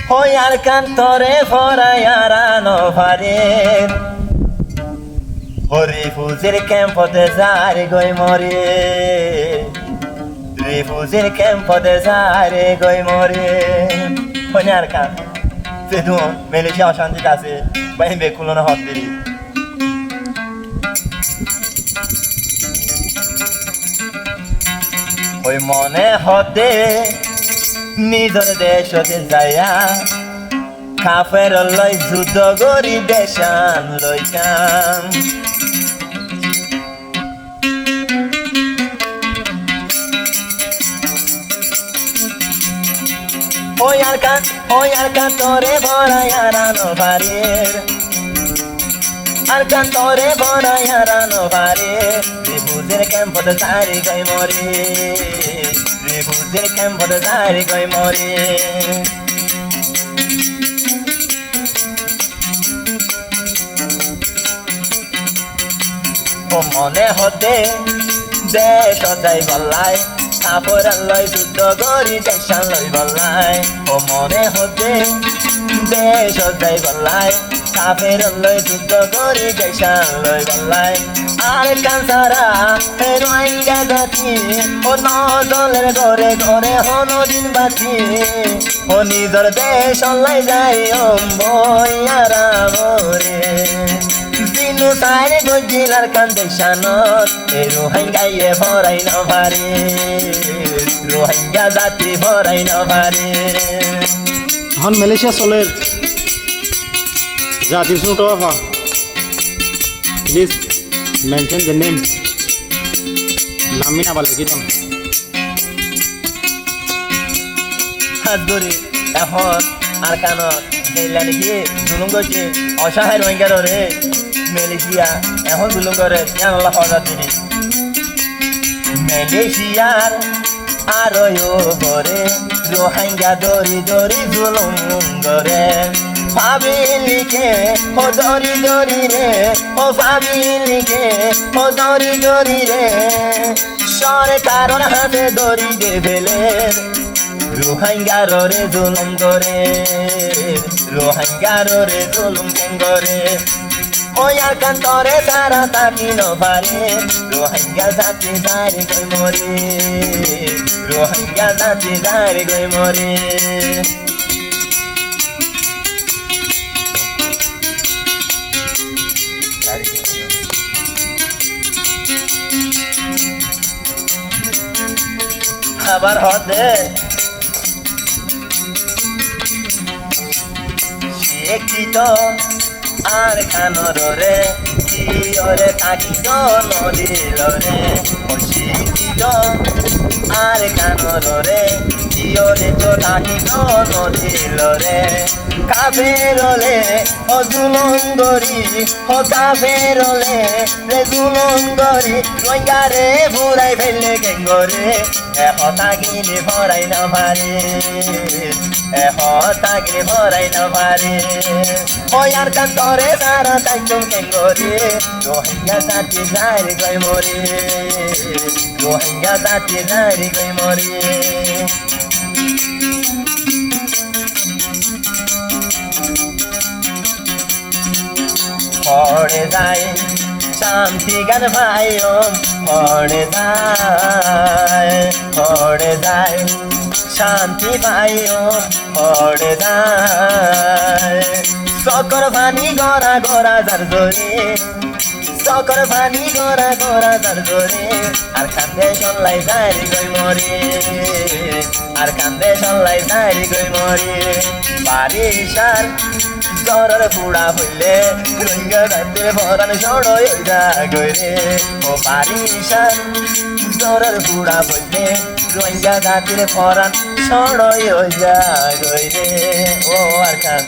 Hoy al cantore foraiarano farir O rifusi il campo desarico e morire Rifusi il campo desarico e morire Hoy al canto Se tu me le ciao shanti tasi Vai in becculo na hottiri Hoy mone hotte নিজর দেশ হতে যাইয়া কাফের লই যুদ্ধ করি দেশান লইকাম ওই আর কান তোরে ভরাই হারানো পারির আর কান তোরে ভরাই হারানো পারির রিফুজের ক্যাম্পতে সারি গই মরি রিফুজের ক্যাম্পতে সারি গই মরি ও মনে হতে দেশ যাই বলাই কাপড় লই যুদ্ধ করি দেশান লই বলাই ও মনে হতে দেশ যাই বলাই কাপের লই যুদ্ধ করি দেশান লই বলাই আর কানসারা রোহিঙ্গা জাতি ও নজলের ঘরে ঘরে হনদিন বাতি ও নিজর দেশ লাই যাই বইয়ারা মরে দিনু সাইরে গজিলার কান্দেশানত এ রোহিঙ্গায়ে ভরাই ন ভারে রোহিঙ্গা জাতি ভরাই ন ভারে এখন মালয়েশিয়া চলের জাতির শুটো আফা প্লিজ মেনশন দ্য নেম নামি না বলে কিরম হাত ধরে এখন আর কানত জেলা নাকি জুলুম করছে অসহায় রোহিঙ্গার রে মালয়েশিয়া এখন জুলুম করে জানালা পাওয়া যাচ্ছে মালয়েশিয়ার আরো করে রোহিঙ্গা দরি দরি জুলুম করে ফাবিলিকে ও দরি দরি রে ও ফাবিলিকে ও দরি দরি রে সরকার হাতে দরি দে ফেলে রোহিঙ্গার রে জুলুম করে রোহিঙ্গার রে জুলুম করে ওই আর কান্তরে তারা তাকি ন পারে রোহিঙ্গা জাতি যারে গই মরে রোহিঙ্গা জাতি যারে গই মরে আবার হতে শিক্ষিত আর খানর রে কিয়রে থাকিত নদীর রে অশিক্ষিত আর খানর রে কিয়রে তো থাকিত নদীর রে কাফেরলে ও জুলুঙ্গরি ও কাফেরলে রে জুলুঙ্গরি রোহিঙ্গারে ভুরাই ফেললে গেঙ্গরে হতাগিনি ভরাই না পারে হতাগিনি ভরাই না পারে ওই আর কান্তরে তারা তাইতুম গেঙ্গরে রোহিঙ্গা জাতি যাই গই মরে রোহিঙ্গা জাতি যাই গই মরে পড়ে যায় শান্তি গান ভাই পড়ে যায় শান্তি ভাই পড়ে যায় সকর পানি গড়া গড়া যার জোরে সকর পানি গড়া গড়া যার জোরে আর কান্দে চল্লাই যাই গই মরে আর কান্দে চল্লাই যাই গই মরে বারিশার জ্বরের বুড়া হইলে রোহিঙ্গা জাতির ভরান সড়ই যা গইরে ও বারিশার জ্বরের বুড়া হইলে রোহিঙ্গা জাতির ভরান সড়ই যা গইরে ও আর খান